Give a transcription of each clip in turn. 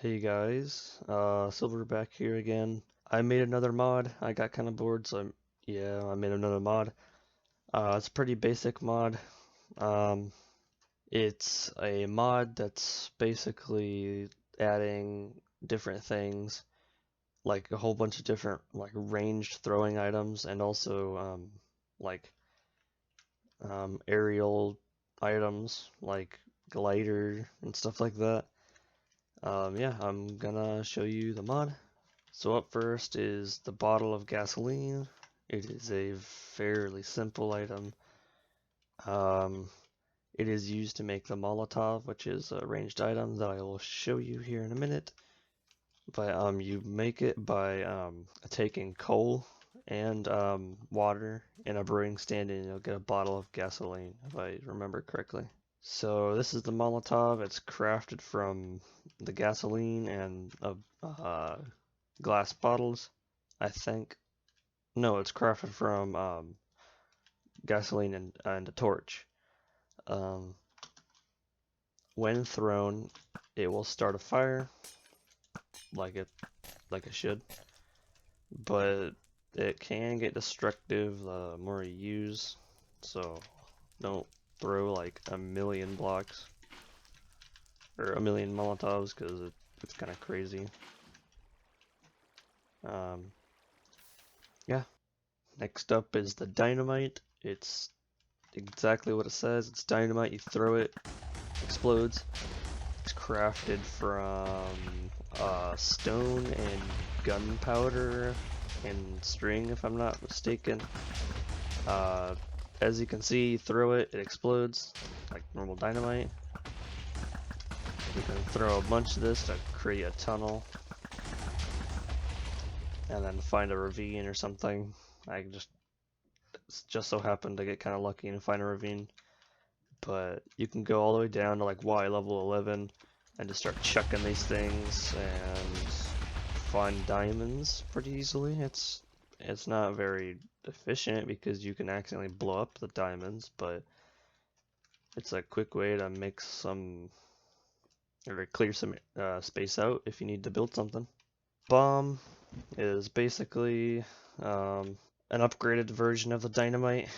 Hey guys, Sylvr back here again. I made another mod. I got kind of bored, so I made another mod. It's a pretty basic mod. Um, it's a mod that's basically adding different things, like a whole bunch of different like ranged throwing items, and also like aerial items like glider and stuff like that. Yeah, I'm gonna show you the mod. So up first is the bottle of gasoline. It is a fairly simple item. Um, it is used to make the Molotov, which is a ranged item that I will show you here in a minute. But you make it by taking coal and water in a brewing stand, and you'll get a bottle of gasoline, if I remember correctly. So this is the Molotov. It's crafted from the gasoline and glass bottles, I think. No, it's crafted from gasoline and a torch. Um, when thrown, it will start a fire, like it should, but it can get destructive the more you use. So don't throw like a million blocks or a million Molotovs because it's kind of crazy. Um, yeah. Next up is the dynamite. It's exactly what it says. It's dynamite. You throw it, explodes. It's crafted from stone and gunpowder and string, if I'm not mistaken. Uh, as you can see, you throw it, it explodes like normal dynamite. You can throw a bunch of this to create a tunnel, and then find a ravine or something. I just so happened to get kind of lucky and find a ravine. But you can go all the way down to like Y level 11 and just start chucking these things and find diamonds pretty easily. It's not very efficient because you can accidentally blow up the diamonds, but it's a quick way to make some or clear some space out if you need to build something. Bomb is basically an upgraded version of the dynamite.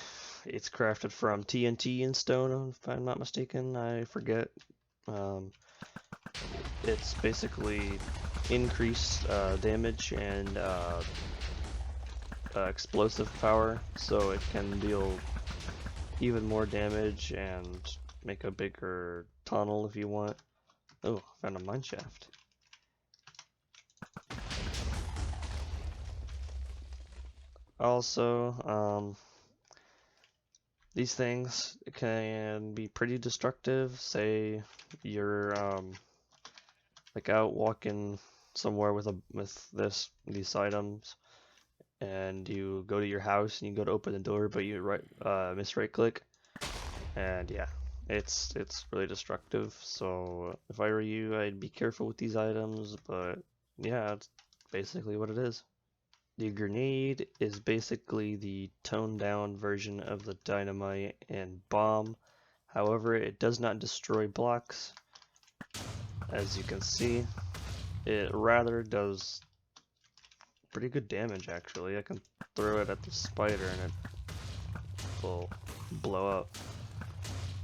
It's crafted from TNT and stone, if I'm not mistaken. I forget. Um, it's basically increased damage and explosive power, so it can deal even more damage and make a bigger tunnel if you want. Oh, found a mine shaft. Also, these things can be pretty destructive. Say you're like out walking somewhere with these items, and you go to your house and you go to open the door, but you miss right click, and yeah, it's really destructive. So if I were you, I'd be careful with these items. But yeah, it's basically what it is. The grenade is basically the toned down version of the dynamite and bomb. However, it does not destroy blocks, as you can see. It rather does pretty good damage, actually. I can throw it at the spider and it will blow up.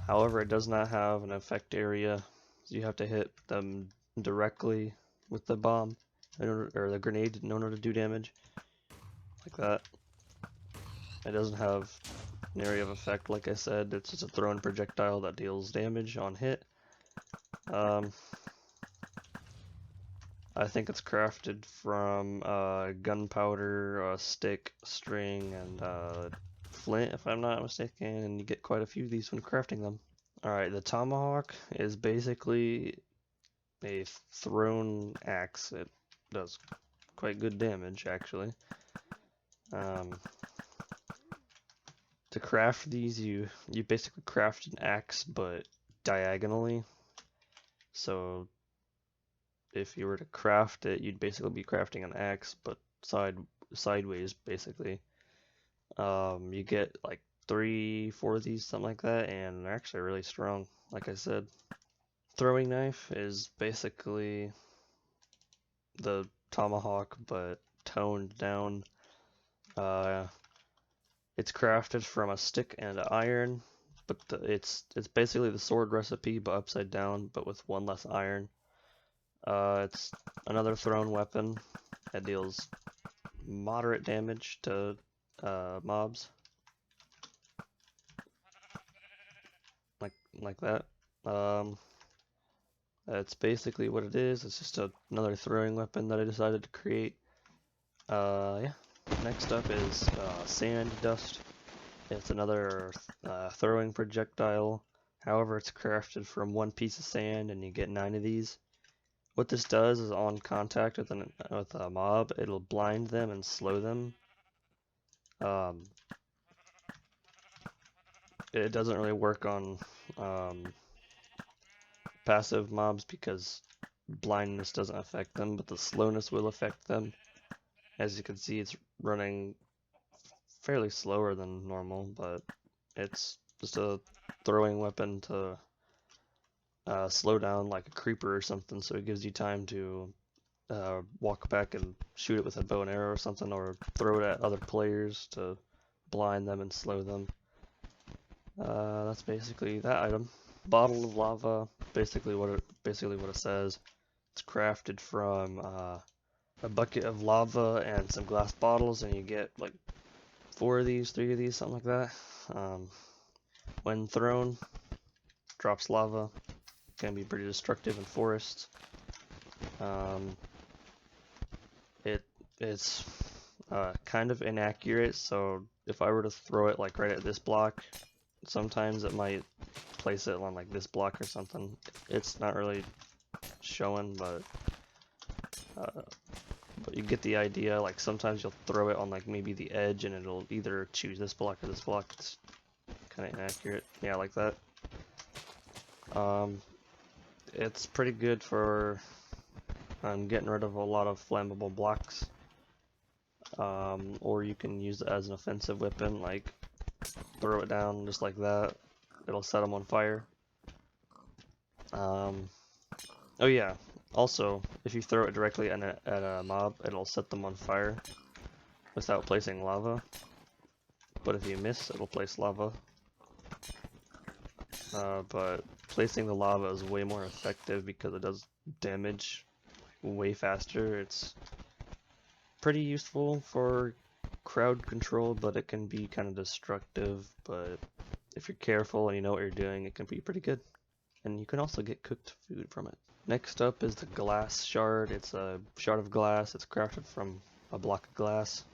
However, it does not have an effect area. So you have to hit them directly with the bomb or the grenade in order to do damage. Like that. It doesn't have an area of effect, like I said. It's just a thrown projectile that deals damage on hit. I think it's crafted from gunpowder, stick, string, and flint, if I'm not mistaken, and you get quite a few of these when crafting them. Alright, the tomahawk is basically a thrown axe. It does quite good damage, actually. To craft these, you basically craft an axe, but diagonally. So if you were to craft it, you'd basically be crafting an axe, but sideways, basically. You get like 3, 4 of these, something like that, and they're actually really strong, like I said. Throwing knife is basically the tomahawk, but toned down. It's crafted from a stick and an iron, but it's basically the sword recipe, but upside down, but with one less iron. It's another thrown weapon that deals moderate damage to mobs, like that. That's basically what it is. It's just another throwing weapon that I decided to create. Yeah. Next up is sand dust. It's another throwing projectile. However, it's crafted from one piece of sand, and you get 9 of these. What this does is, on contact with a mob, it'll blind them and slow them. It doesn't really work on passive mobs because blindness doesn't affect them, but the slowness will affect them. As you can see, it's running fairly slower than normal, but it's just a throwing weapon to slow down like a creeper or something, so it gives you time to walk back and shoot it with a bow and arrow or something, or throw it at other players to blind them and slow them. That's basically that item. Bottle of lava, basically what it says. It's crafted from a bucket of lava and some glass bottles, and you get like 4 of these, 3 of these, something like that. When thrown, drops lava. Can be pretty destructive in forests. It's kind of inaccurate, so if I were to throw it like right at this block, sometimes it might place it on like this block or something. It's not really showing, but you get the idea. Like sometimes you'll throw it on like maybe the edge and it'll either choose this block or this block. It's kind of inaccurate. Yeah, like that. It's pretty good for getting rid of a lot of flammable blocks. Or you can use it as an offensive weapon, like throw it down just like that. It'll set them on fire. Oh yeah, also, if you throw it directly at a mob, it'll set them on fire without placing lava. But if you miss, it'll place lava. But placing the lava is way more effective because it does damage way faster. It's pretty useful for crowd control, but it can be kind of destructive. But if you're careful and you know what you're doing, it can be pretty good. And you can also get cooked food from it. Next up is the glass shard. It's a shard of glass. It's crafted from a block of glass.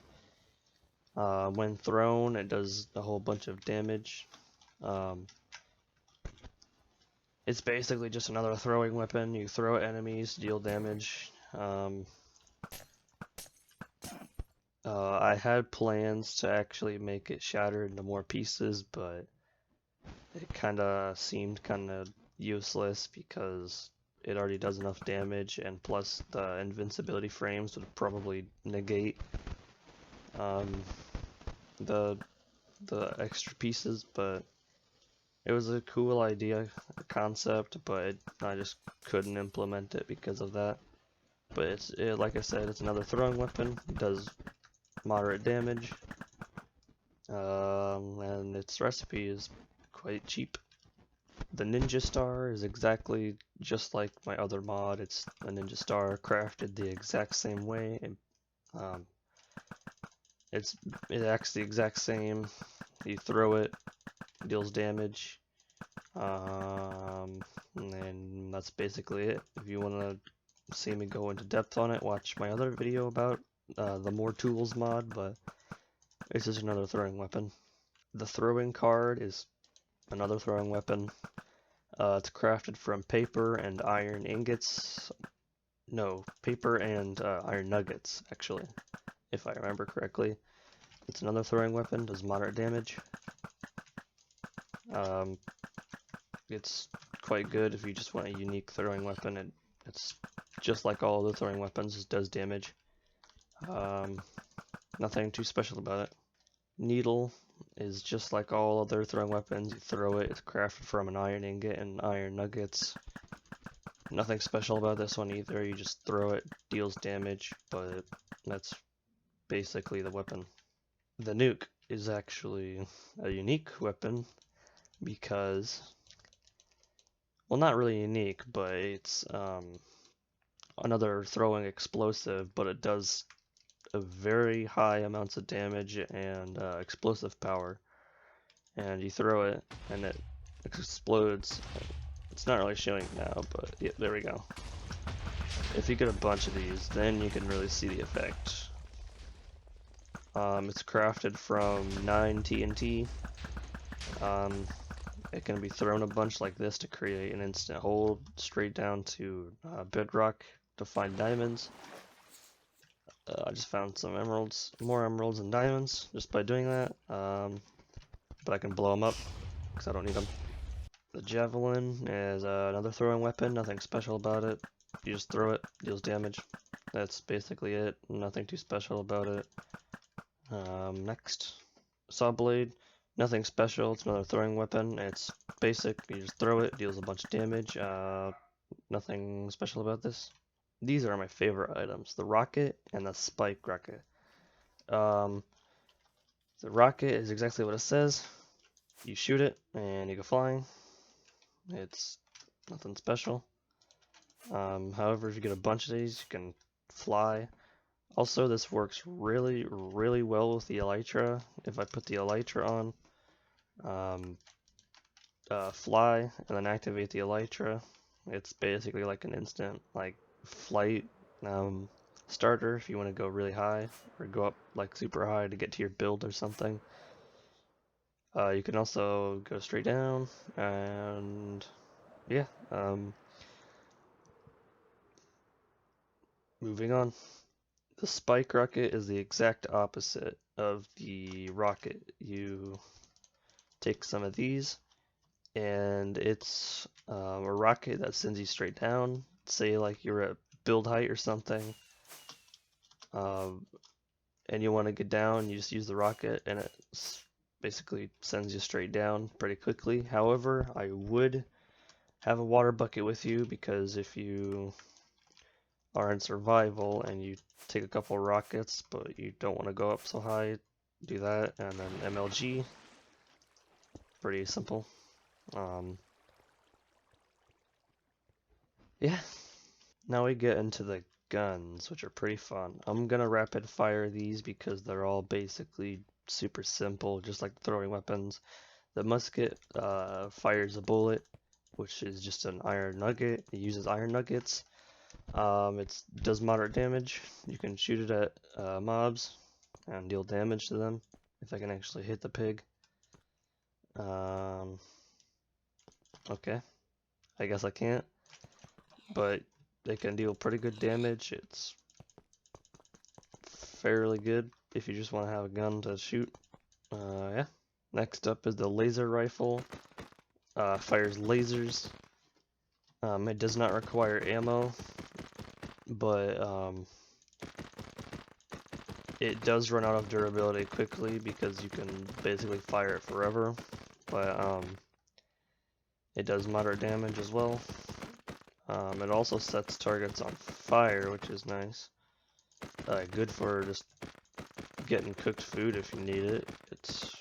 When thrown, it does a whole bunch of damage. It's basically just another throwing weapon. You throw at enemies, deal damage. I had plans to actually make it shatter into more pieces, but it kinda seemed kinda useless because it already does enough damage, and plus the invincibility frames would probably negate the extra pieces. But it was a cool idea, a concept, but I just couldn't implement it because of that. But like I said, it's another throwing weapon. It does moderate damage, and its recipe is quite cheap. The ninja star is exactly just like my other mod. It's a ninja star crafted the exact same way. It acts the exact same. You throw it, deals damage, and that's basically it. If you want to see me go into depth on it, watch my other video about the More Tools mod, but it's just another throwing weapon. The throwing card is another throwing weapon. It's crafted from paper and iron ingots. No, paper and iron nuggets, actually, if I remember correctly. It's another throwing weapon, does moderate damage. It's quite good if you just want a unique throwing weapon. It's just like all other throwing weapons, it does damage. Nothing too special about it. Needle is just like all other throwing weapons. You throw it, it's crafted from an iron ingot and iron nuggets. Nothing special about this one either, you just throw it, deals damage, but that's basically the weapon. The nuke is actually a unique weapon because, well, not really unique, but it's another throwing explosive, but it does a very high amounts of damage and explosive power. And you throw it, and it explodes. It's not really showing now, but yeah, there we go. If you get a bunch of these, then you can really see the effect. It's crafted from 9 TNT. It can be thrown a bunch like this to create an instant hold straight down to bedrock to find diamonds. I just found some emeralds, more emeralds and diamonds just by doing that. But I can blow them up because I don't need them. The javelin is another throwing weapon, nothing special about it. You just throw it, deals damage. That's basically it, nothing too special about it. Next, saw blade, nothing special, it's another throwing weapon. It's basic, you just throw it, deals a bunch of damage. Nothing special about this. These are my favorite items, the rocket and the spike rocket. The rocket is exactly what it says. You shoot it and you go flying. It's nothing special. However, if you get a bunch of these, you can fly. Also, this works really, really well with the elytra. If I put the elytra on, fly, and then activate the elytra, it's basically like an instant like flight starter if you want to go really high or go up like super high to get to your build or something. You can also go straight down, and yeah. Moving on. The spike rocket is the exact opposite of the rocket. You take some of these, and it's a rocket that sends you straight down. Say like you're at build height or something, and you want to get down, you just use the rocket, and it basically sends you straight down pretty quickly. However, I would have a water bucket with you because if you are in survival and you take a couple rockets, but you don't want to go up so high, do that, and then MLG. Pretty simple. Yeah. Now we get into the guns, which are pretty fun. I'm gonna rapid fire these because they're all basically super simple, just like throwing weapons. The musket fires a bullet, which is just an iron nugget. It uses iron nuggets. It does moderate damage. You can shoot it at mobs and deal damage to them. If I can actually hit the pig. Okay. I guess I can't. But they can deal pretty good damage. It's fairly good if you just want to have a gun to shoot. Yeah. Next up is the laser rifle. Fires lasers. It does not require ammo, but it does run out of durability quickly because you can basically fire it forever. But it does moderate damage as well. It also sets targets on fire, which is nice. Good for just getting cooked food if you need it. It's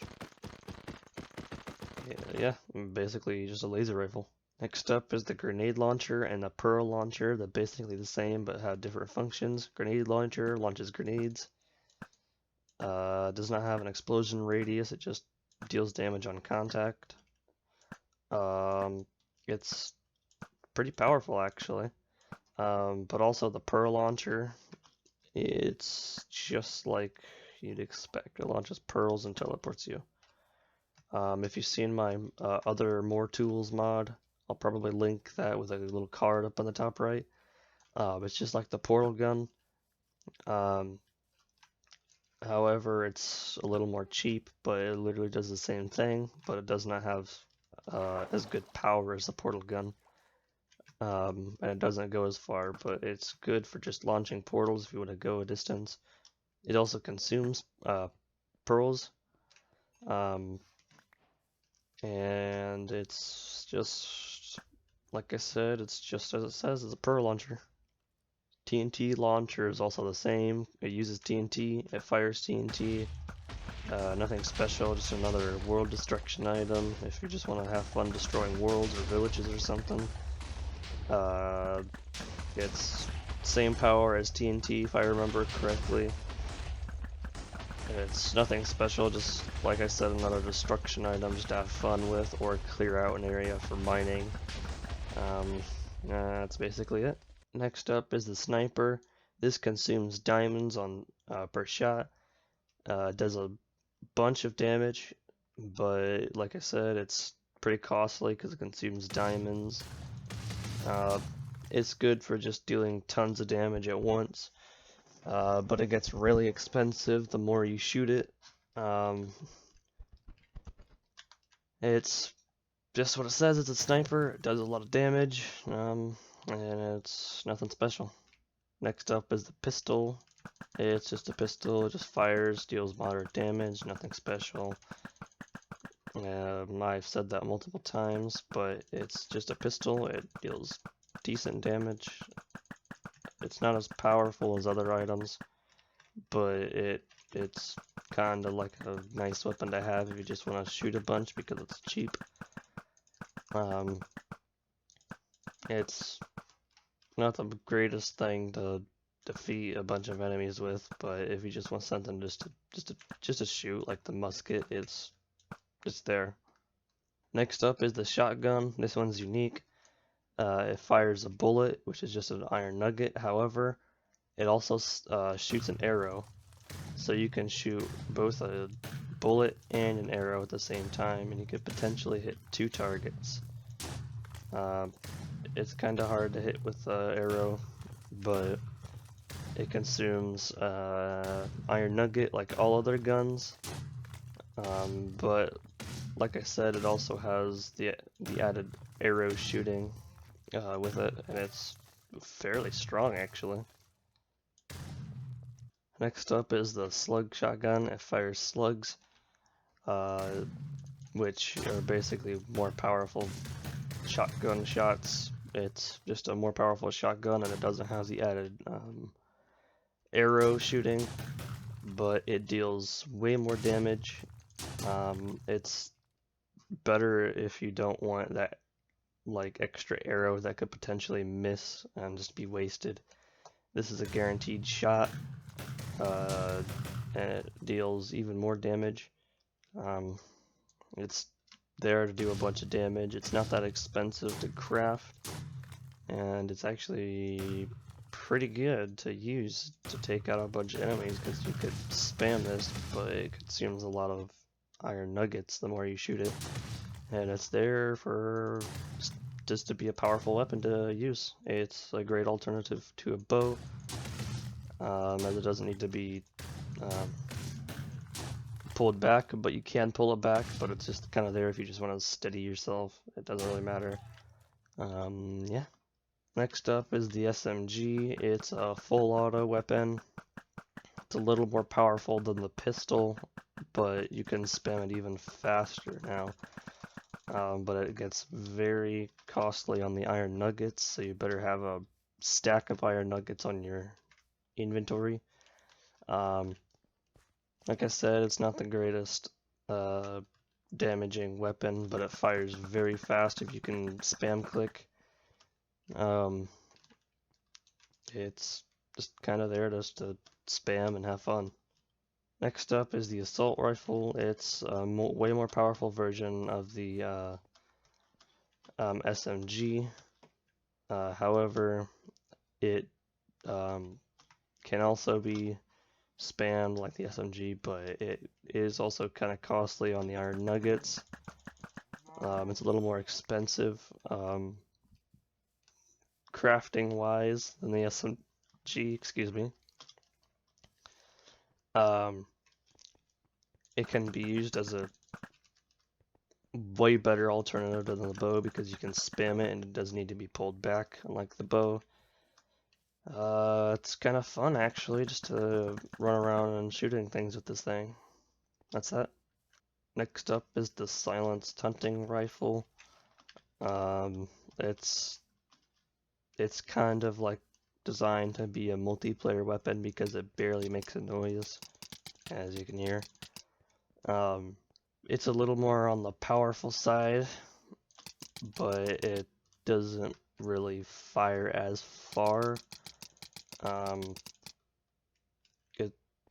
yeah, basically just a laser rifle. Next up is the grenade launcher and the pearl launcher. They're basically the same but have different functions. Grenade launcher launches grenades. Does not have an explosion radius. It just deals damage on contact. It's pretty powerful actually. But also the pearl launcher. It's just like you'd expect. It launches pearls and teleports you. If you've seen my other More Tools mod, I'll probably link that with a little card up on the top right. It's just like the portal gun. However, it's a little more cheap, but it literally does the same thing, but it does not have as good power as the portal gun. And it doesn't go as far, but it's good for just launching portals if you want to go a distance. It also consumes pearls. And it's just like I said, it's just as it says, it's a pearl launcher. TNT launcher is also the same. It uses TNT, it fires TNT. Nothing special, just another world destruction item if you just want to have fun destroying worlds or villages or something. It's same power as TNT if I remember correctly. It's nothing special, just like I said, another destruction item just to have fun with or clear out an area for mining. That's basically it. Next up is the sniper. This consumes diamonds on per shot. Does a bunch of damage, but like I said, it's pretty costly because it consumes diamonds. It's good for just dealing tons of damage at once, but it gets really expensive the more you shoot it. It's just what it says, it's a sniper, it does a lot of damage, and it's nothing special. Next up is the pistol. It's just a pistol, it just fires, deals moderate damage, nothing special. I've said that multiple times, but it's just a pistol, it deals decent damage. It's not as powerful as other items, but it's kind of like a nice weapon to have if you just want to shoot a bunch because it's cheap. It's not the greatest thing to defeat a bunch of enemies with, but if you just want something just to shoot, like the musket, it's there. Next up is the shotgun. This one's unique. It fires a bullet, which is just an iron nugget. However, it also shoots an arrow, so you can shoot both a bullet and an arrow at the same time, and you could potentially hit 2 targets. It's kind of hard to hit with the arrow, but it consumes iron nugget like all other guns. But like I said, it also has the added arrow shooting with it, and it's fairly strong actually. Next up is the slug shotgun. It fires slugs, which are basically more powerful shotgun shots. It's just a more powerful shotgun, and it doesn't have the added arrow shooting, but it deals way more damage. It's better if you don't want that like extra arrow that could potentially miss and just be wasted. This is a guaranteed shot, and it deals even more damage. It's there to do a bunch of damage. It's not that expensive to craft, and it's actually pretty good to use to take out a bunch of enemies because you could spam this, but it consumes a lot of iron nuggets the more you shoot it, and it's there for just to be a powerful weapon to use. It's a great alternative to a bow, as it doesn't need to be pulled back, but you can pull it back, but it's just kind of there if you just want to steady yourself. It doesn't really matter. Yeah. Next up is the SMG. It's a full auto weapon. It's a little more powerful than the pistol, but you can spam it even faster now. But it gets very costly on the iron nuggets, so you better have a stack of iron nuggets on your inventory. Like I said, it's not the greatest damaging weapon, but it fires very fast if you can spam click. It's just kind of there just to spam and have fun. Next up is the assault rifle. It's a way more powerful version of the SMG. However, it can also be spammed like the SMG, but it is also kind of costly on the iron nuggets. It's a little more expensive crafting wise than the SMG, excuse me. It can be used as a way better alternative than the bow because you can spam it and it doesn't need to be pulled back, unlike the bow. It's kind of fun actually, just to run around and shooting things with this thing. That's that. Next up is the silenced hunting rifle. it's kind of like designed to be a multiplayer weapon because it barely makes a noise, as you can hear. It's a little more on the powerful side, but it doesn't really fire as far.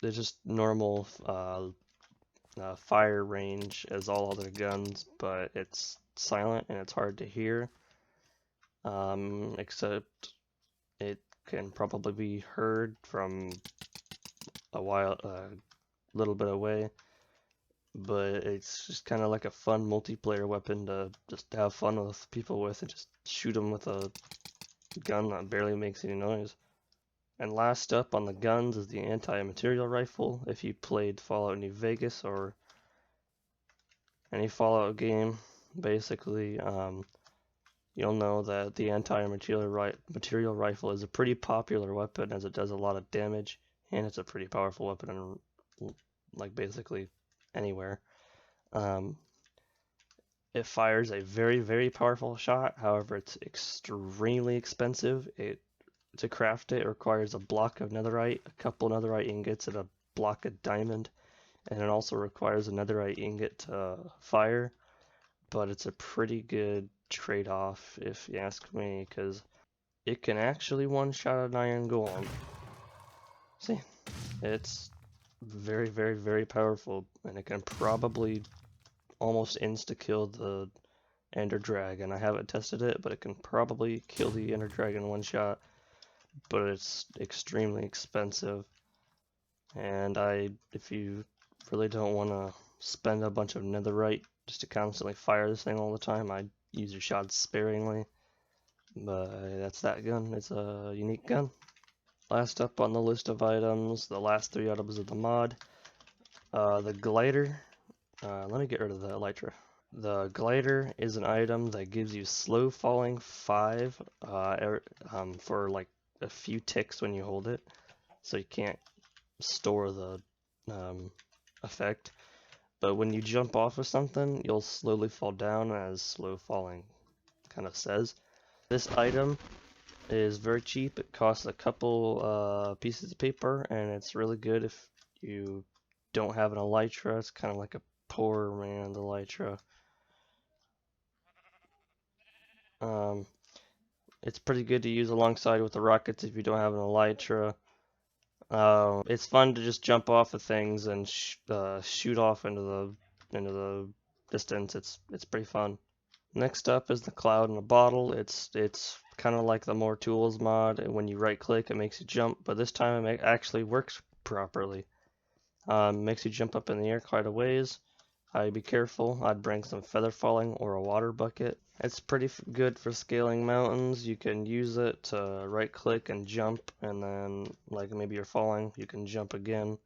It's just normal fire range as all other guns, but it's silent and it's hard to hear. Except it can probably be heard from a little bit away. But it's just kind of like a fun multiplayer weapon to just have fun with people with, and just shoot them with a gun that barely makes any noise. And last up on the guns is the anti-material rifle. If you played Fallout New Vegas or any Fallout game, basically, you'll know that the anti-material rifle is a pretty popular weapon, as it does a lot of damage, and it's a pretty powerful weapon in, like, basically anywhere. It fires a very, very powerful shot. However, it's extremely expensive. To craft it requires a block of netherite, a couple netherite ingots, and a block of diamond. And it also requires a netherite ingot to fire. But it's a pretty good trade-off, if you ask me, because it can actually one-shot an iron golem. See, it's very, very, very powerful, and it can probably almost insta-kill the Ender Dragon. I haven't tested it, but it can probably kill the Ender Dragon one shot, but it's extremely expensive. And if you really don't want to spend a bunch of netherite just to constantly fire this thing all the time, I'd use your shots sparingly. But that's that gun. It's a unique gun. Last up on the list of items, the last 3 items of the mod. The glider. Let me get rid of the elytra. The glider is an item that gives you slow falling 5 for like a few ticks when you hold it, so you can't store the effect. But when you jump off of something, you'll slowly fall down, as slow falling kind of says. This item is very cheap. It costs a couple pieces of paper, and it's really good if you don't have an elytra. It's kind of like a poor man's elytra. It's pretty good to use alongside with the rockets if you don't have an elytra. It's fun to just jump off of things and shoot off into the distance. It's pretty fun. Next up is the cloud in a bottle. It's kind of like the More Tools mod. When you right click, it makes you jump, but this time it actually works properly. Makes you jump up in the air quite a ways. I'd be careful. I'd bring some feather falling or a water bucket. It's pretty good for scaling mountains. You can use it to right click and jump, and then like maybe you're falling, you can jump again.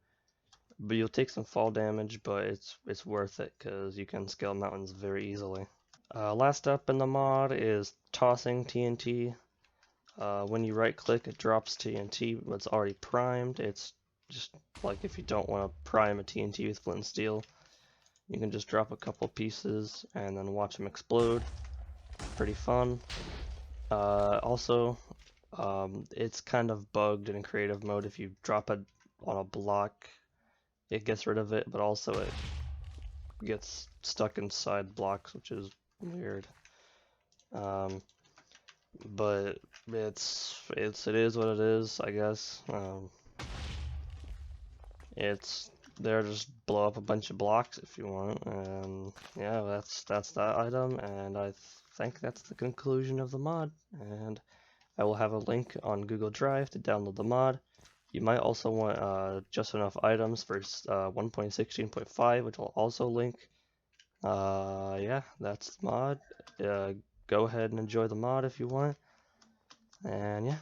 But you'll take some fall damage, but it's worth it because you can scale mountains very easily. Last up in the mod is tossing TNT. When you right click, it drops TNT that's already primed. It's just like if you don't want to prime a TNT with flint and steel, you can just drop a couple pieces and then watch them explode. Pretty fun. Also, it's kind of bugged in creative mode. If you drop it on a block, it gets rid of it, but also it gets stuck inside blocks, which is weird. But it is what it is, I guess. It's there to just blow up a bunch of blocks if you want, and yeah, that's that item, and I think that's the conclusion of the mod. And I will have a link on Google Drive to download the mod. You might also want just enough items for 1.16.5, which I'll also link. Yeah, that's the mod. Go ahead and enjoy the mod if you want. And yeah.